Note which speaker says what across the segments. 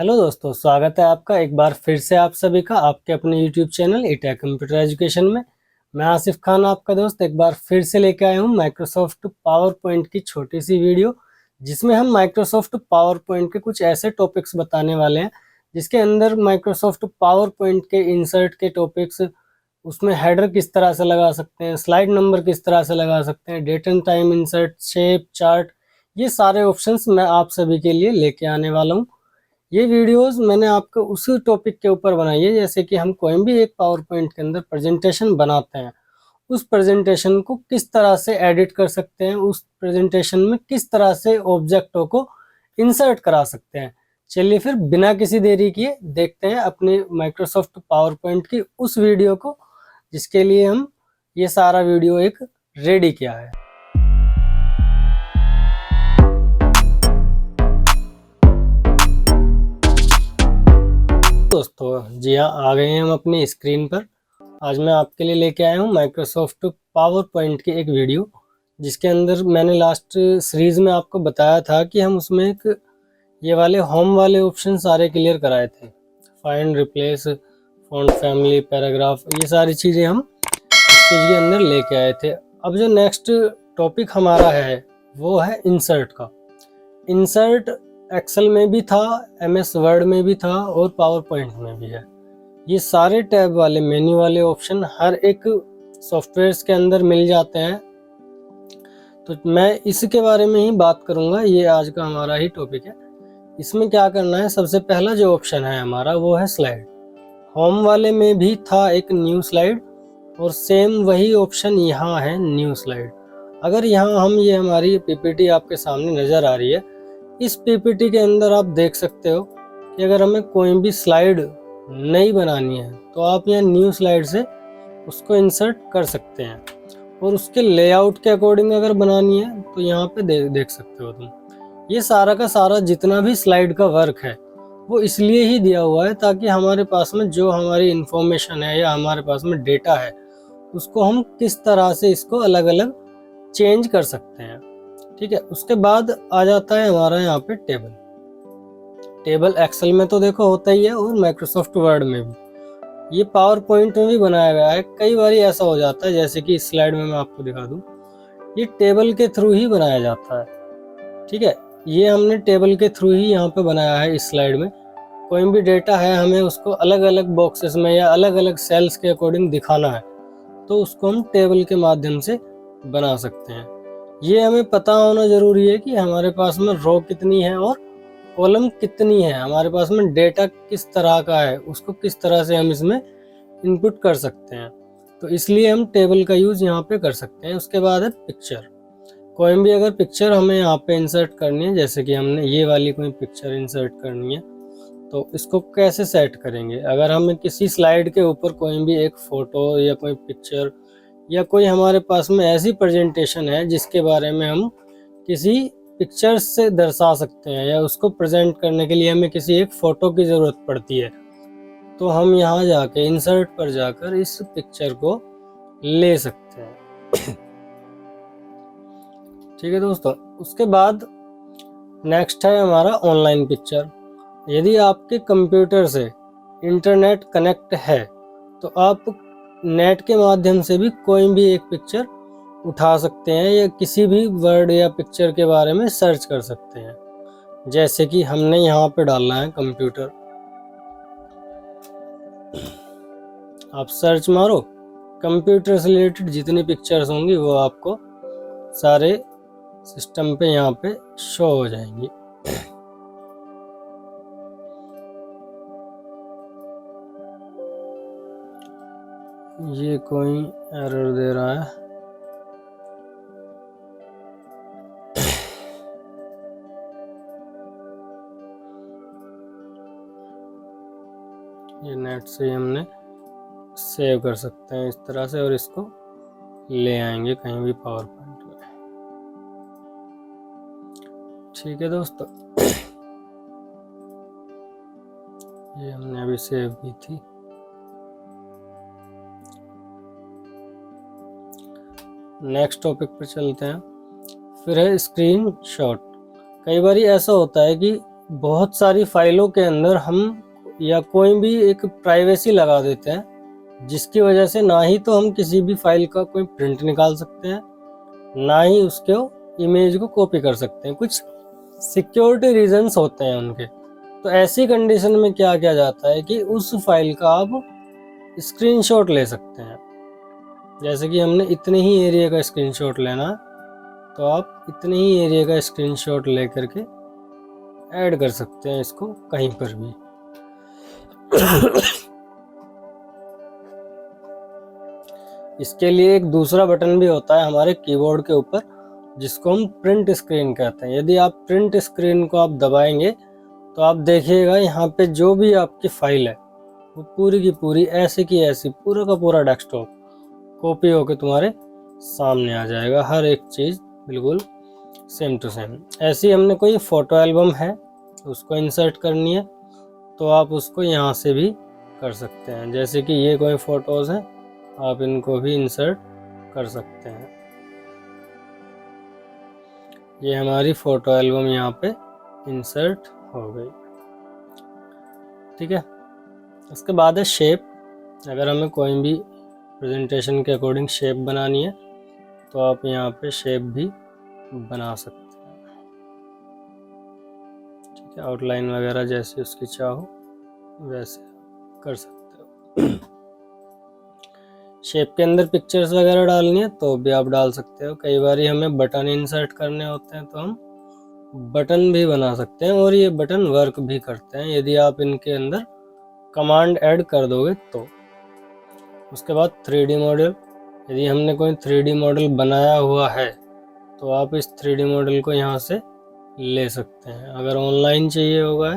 Speaker 1: Hello दोस्तों, स्वागत है आपका एक बार फिर से आप सभी का आपके अपने यूट्यूब चैनल ईटेक कंप्यूटर एजुकेशन में। मैं आसिफ खान आपका दोस्त एक बार फिर से लेके आया हूँ माइक्रोसॉफ्ट पावर पॉइंट की छोटी सी वीडियो, जिसमें हम माइक्रोसॉफ्ट पावर पॉइंट के कुछ ऐसे टॉपिक्स बताने वाले हैं जिसके अंदर माइक्रोसॉफ्ट पावर पॉइंट के इंसर्ट के टॉपिक्स, उसमें हेडर किस तरह से लगा सकते हैं, स्लाइड नंबर किस तरह से लगा सकते हैं, date and time insert, shape, chart, ये सारे ऑप्शंस मैं आप सभी के लिए लेके आने वाला हूँ। ये वीडियोस मैंने आपको उसी टॉपिक के ऊपर बनाई है, जैसे कि हम कोई भी एक पावर पॉइंट के अंदर प्रेजेंटेशन बनाते हैं, उस प्रेजेंटेशन को किस तरह से एडिट कर सकते हैं, उस प्रेजेंटेशन में किस तरह से ऑब्जेक्टों को इंसर्ट करा सकते हैं। चलिए फिर बिना किसी देरी किए देखते हैं अपने माइक्रोसॉफ्ट पावर पॉइंट की उस वीडियो को, जिसके लिए हम ये सारा वीडियो एक रेडी किया है। दोस्तों जी हाँ, आ गए हैं हम अपनी स्क्रीन पर। आज मैं आपके लिए लेके आया हूँ माइक्रोसॉफ्ट पावर पॉइंट की एक वीडियो, जिसके अंदर मैंने लास्ट सीरीज में आपको बताया था कि हम उसमें एक ये वाले होम वाले ऑप्शन सारे क्लियर कराए थे। Find, replace, font family, paragraph, ये सारी चीज़ें हम इस चीज़ के अंदर लेके आए थे। अब जो नेक्स्ट टॉपिक हमारा है वो है इंसर्ट का। इंसर्ट एक्सेल में भी था, MS वर्ड में भी था और पावर पॉइंट में भी है। ये सारे टैब वाले मेन्यू वाले ऑप्शन हर एक सॉफ्टवेयर्स के अंदर मिल जाते हैं, तो मैं इसके बारे में ही बात करूंगा। ये आज का हमारा ही टॉपिक है। इसमें क्या करना है, सबसे पहला जो ऑप्शन है हमारा वो है स्लाइड। होम वाले में भी था एक न्यू स्लाइड, और सेम वही ऑप्शन यहाँ है न्यू स्लाइड। अगर यहाँ हम ये हमारी PPT आपके सामने नज़र आ रही है, इस PPT के अंदर आप देख सकते हो कि अगर हमें कोई भी स्लाइड नई बनानी है तो आप यहाँ न्यू स्लाइड से उसको इंसर्ट कर सकते हैं, और उसके लेआउट के अकॉर्डिंग अगर बनानी है तो यहाँ पे देख सकते हो तुम। ये सारा का सारा जितना भी स्लाइड का वर्क है वो इसलिए ही दिया हुआ है ताकि हमारे पास में जो हमारी इंफॉर्मेशन है या हमारे पास में डेटा है उसको हम किस तरह से इसको अलग अलग चेंज कर सकते हैं। ठीक है, उसके बाद आ जाता है हमारा यहाँ पे टेबल। टेबल एक्सेल में तो देखो होता ही है और माइक्रोसॉफ्ट वर्ड में भी, ये पावर पॉइंट में भी बनाया गया है। कई बार ऐसा हो जाता है, जैसे कि इस स्लाइड में मैं आपको दिखा दूं, ये टेबल के थ्रू ही बनाया जाता है। ठीक है, ये हमने टेबल के थ्रू ही यहाँ पे बनाया है। इस स्लाइड में कोई भी डेटा है, हमें उसको अलग अलग बॉक्सेस में या अलग अलग सेल्स के अकॉर्डिंग दिखाना है तो उसको हम टेबल के माध्यम से बना सकते हैं। ये हमें पता होना जरूरी है कि हमारे पास में रो कितनी है और कॉलम कितनी है, हमारे पास में डेटा किस तरह का है, उसको किस तरह से हम इसमें इनपुट कर सकते हैं। तो इसलिए हम टेबल का यूज़ यहाँ पे कर सकते हैं। उसके बाद है पिक्चर। कोई भी अगर पिक्चर हमें यहाँ पे इंसर्ट करनी है, जैसे कि हमने ये वाली कोई पिक्चर इंसर्ट करनी है, तो इसको कैसे सेट करेंगे। अगर हमें किसी स्लाइड के ऊपर कोई भी एक फ़ोटो या कोई पिक्चर या कोई हमारे पास में ऐसी प्रेजेंटेशन है जिसके बारे में हम किसी पिक्चर्स से दर्शा सकते हैं या उसको प्रेजेंट करने के लिए हमें किसी एक फ़ोटो की ज़रूरत पड़ती है, तो हम यहाँ जाके इंसर्ट पर जाकर इस पिक्चर को ले सकते हैं। ठीक है दोस्तों, उसके बाद नेक्स्ट है हमारा ऑनलाइन पिक्चर। यदि आपके कंप्यूटर से इंटरनेट कनेक्ट है तो आप नेट के माध्यम से भी कोई भी एक पिक्चर उठा सकते हैं या किसी भी वर्ड या पिक्चर के बारे में सर्च कर सकते हैं। जैसे कि हमने यहाँ पे डालना है कंप्यूटर, आप सर्च मारो, कंप्यूटर से रिलेटेड जितनी पिक्चर्स होंगी वो आपको सारे सिस्टम पे यहाँ पे शो हो जाएंगी। ये कोई एरर दे रहा है। ये नेट से हमने सेव कर सकते हैं इस तरह से, और इसको ले आएंगे कहीं भी पावर पॉइंट में। ठीक है दोस्तों, ये हमने अभी सेव की थी। नेक्स्ट टॉपिक पर चलते हैं। फिर है स्क्रीन शॉट। कई बार ऐसा होता है कि बहुत सारी फाइलों के अंदर हम या कोई भी एक प्राइवेसी लगा देते हैं, जिसकी वजह से ना ही तो हम किसी भी फाइल का कोई प्रिंट निकाल सकते हैं, ना ही उसके इमेज को कॉपी कर सकते हैं। कुछ सिक्योरिटी रीजंस होते हैं उनके। तो ऐसी कंडीशन में क्या किया जाता है कि उस फाइल का आप स्क्रीनशॉट ले सकते हैं। जैसे कि हमने इतने ही एरिया का स्क्रीनशॉट लेना, तो आप इतने ही एरिया का स्क्रीनशॉट ले करके ऐड कर सकते हैं इसको कहीं पर भी। इसके लिए एक दूसरा बटन भी होता है हमारे कीबोर्ड के ऊपर, जिसको हम प्रिंट स्क्रीन कहते हैं। यदि आप प्रिंट स्क्रीन को आप दबाएंगे तो आप देखिएगा यहाँ पे जो भी आपकी फाइल है वो पूरी की पूरी ऐसे की ऐसी पूरा का पूरा डेस्कटॉप कॉपी होकर तुम्हारे सामने आ जाएगा। हर एक चीज़ बिल्कुल सेम टू सेम। ऐसी हमने कोई फ़ोटो एल्बम है उसको इंसर्ट करनी है तो आप उसको यहाँ से भी कर सकते हैं। जैसे कि ये कोई फ़ोटोज़ हैं, आप इनको भी इंसर्ट कर सकते हैं। ये हमारी फ़ोटो एल्बम यहाँ पे इंसर्ट हो गई। ठीक है। उसके बाद है शेप। अगर हमें कोई भी प्रेजेंटेशन के अकॉर्डिंग शेप बनानी है तो आप यहाँ पे शेप भी बना सकते हैं। ठीक है। आउटलाइन वगैरह जैसे उसकी चाहो वैसे कर सकते हो। शेप के अंदर पिक्चर्स वगैरह डालनी है तो भी आप डाल सकते हो। कई बार हमें बटन इंसर्ट करने होते हैं तो हम बटन भी बना सकते हैं और ये बटन वर्क भी करते हैं यदि आप इनके अंदर कमांड ऐड कर दोगे तो। उसके बाद 3D मॉडल। यदि हमने कोई 3D मॉडल बनाया हुआ है तो आप इस 3D मॉडल को यहाँ से ले सकते हैं। अगर ऑनलाइन चाहिए होगा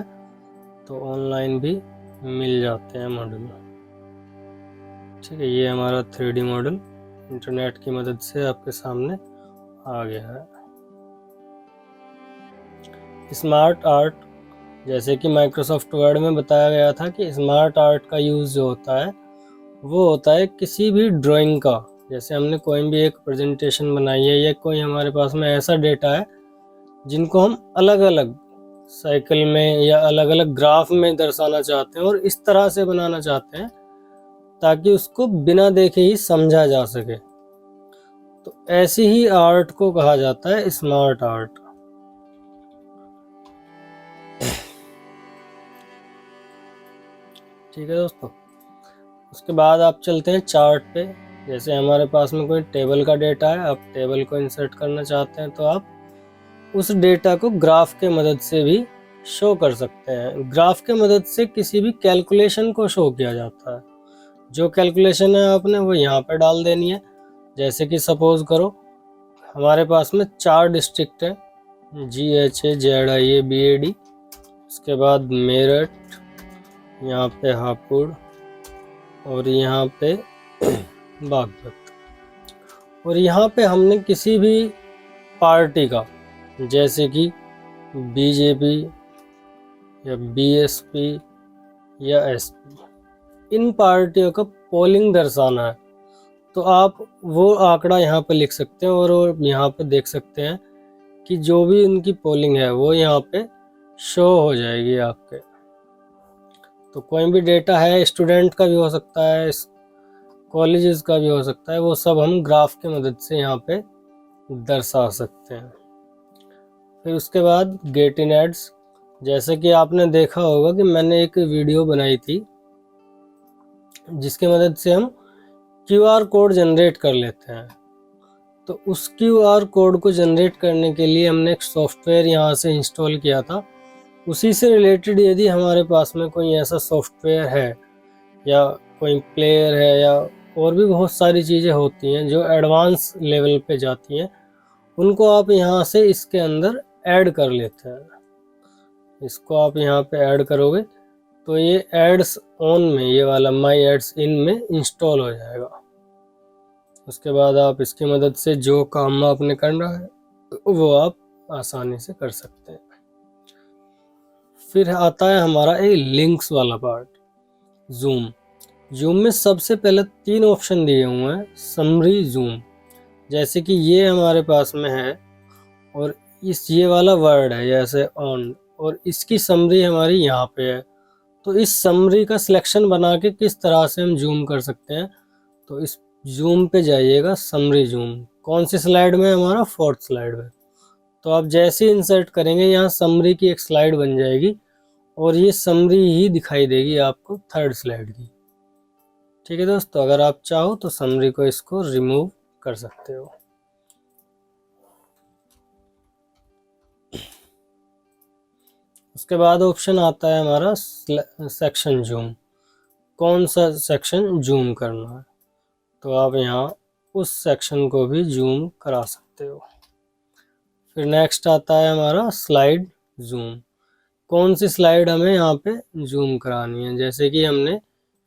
Speaker 1: तो ऑनलाइन भी मिल जाते हैं मॉडल। ठीक है। ये हमारा 3D मॉडल इंटरनेट की मदद से आपके सामने आ गया है। Smart art. जैसे कि माइक्रोसॉफ्ट वर्ड में बताया गया था कि स्मार्ट आर्ट का यूज़ जो होता है वो होता है किसी भी ड्राइंग का। जैसे हमने कोई भी एक प्रेजेंटेशन बनाई है या कोई हमारे पास में ऐसा डेटा है जिनको हम अलग अलग साइकिल में या अलग अलग ग्राफ में दर्शाना चाहते हैं और इस तरह से बनाना चाहते हैं ताकि उसको बिना देखे ही समझा जा सके, तो ऐसी ही आर्ट को कहा जाता है स्मार्ट आर्ट। ठीक है दोस्तों। उसके बाद आप चलते हैं चार्ट पे। जैसे हमारे पास में कोई टेबल का डेटा है, आप टेबल को इंसर्ट करना चाहते हैं तो आप उस डेटा को ग्राफ के मदद से भी शो कर सकते हैं। ग्राफ के मदद से किसी भी कैलकुलेशन को शो किया जाता है। जो कैलकुलेशन है आपने वो यहाँ पे डाल देनी है। जैसे कि सपोज करो हमारे पास में 4 डिस्ट्रिक्ट है, GHA, ZIA, BAD। उसके बाद मेरठ, यहाँ पे हापुड़ और यहाँ पे बागपत। और यहाँ पे हमने किसी भी पार्टी का जैसे कि BJP या BSP या SP, इन पार्टियों का पोलिंग दर्शाना है तो आप वो आंकड़ा यहाँ पे लिख सकते हैं और यहाँ पे देख सकते हैं कि जो भी उनकी पोलिंग है वो यहाँ पे शो हो जाएगी आपके। तो कोई भी डेटा है, स्टूडेंट का भी हो सकता है, कॉलेजेस का भी हो सकता है, वो सब हम ग्राफ के मदद से यहाँ पे दर्शा सकते हैं। फिर उसके बाद गेट इन एड्स। जैसे कि आपने देखा होगा कि मैंने एक वीडियो बनाई थी जिसकी मदद से हम QR कोड जनरेट कर लेते हैं। तो उस QR कोड को जनरेट करने के लिए हमने एक सॉफ्टवेयर यहाँ से इंस्टॉल किया था। उसी से रिलेटेड यदि हमारे पास में कोई ऐसा सॉफ्टवेयर है या कोई प्लेयर है या और भी बहुत सारी चीज़ें होती हैं जो एडवांस लेवल पे जाती हैं, उनको आप यहाँ से इसके अंदर ऐड कर लेते हैं। इसको आप यहाँ पे ऐड करोगे तो ये एड्स ऑन में, ये वाला माई एड्स इन में इंस्टॉल हो जाएगा। उसके बाद आप इसकी मदद से जो काम आपने करना है वो आप आसानी से कर सकते हैं। फिर आता है हमारा एक लिंक्स वाला पार्ट, जूम। जूम में सबसे पहले 3 ऑप्शन दिए हुए हैं। समरी जूम, जैसे कि ये हमारे पास में है और ये वाला वर्ड है जैसे ऑन, और इसकी समरी हमारी यहाँ पे है। तो इस समरी का सिलेक्शन बना के किस तरह से हम जूम कर सकते हैं, तो इस जूम पे जाइएगा, समरी जूम कौन सी स्लाइड में, हमारा 4th स्लाइड में। तो आप जैसे ही इंसर्ट करेंगे यहाँ समरी की एक स्लाइड बन जाएगी और ये समरी ही दिखाई देगी आपको 3rd स्लाइड की। ठीक है दोस्तों, अगर आप चाहो तो समरी को इसको रिमूव कर सकते हो। उसके बाद ऑप्शन आता है हमारा सेक्शन जूम, कौन सा सेक्शन जूम करना है, तो आप यहाँ उस सेक्शन को भी जूम करा सकते हो। फिर नेक्स्ट आता है हमारा स्लाइड जूम, कौन सी स्लाइड हमें यहाँ पे जूम करानी है, जैसे कि हमने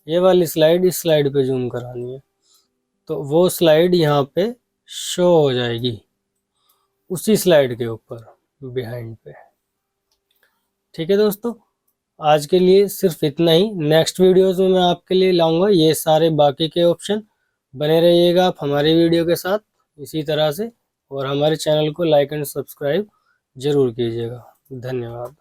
Speaker 1: ये वाली स्लाइड इस स्लाइड पे जूम करानी है, तो वो स्लाइड यहाँ पे शो हो जाएगी उसी स्लाइड के ऊपर बिहाइंड पे। ठीक है दोस्तों, आज के लिए सिर्फ इतना ही। नेक्स्ट वीडियोस में मैं आपके लिए लाऊंगा ये सारे बाकी के ऑप्शन। बने रहिएगा आप हमारी वीडियो के साथ इसी तरह से, और हमारे चैनल को लाइक एंड सब्सक्राइब जरूर कीजिएगा। धन्यवाद।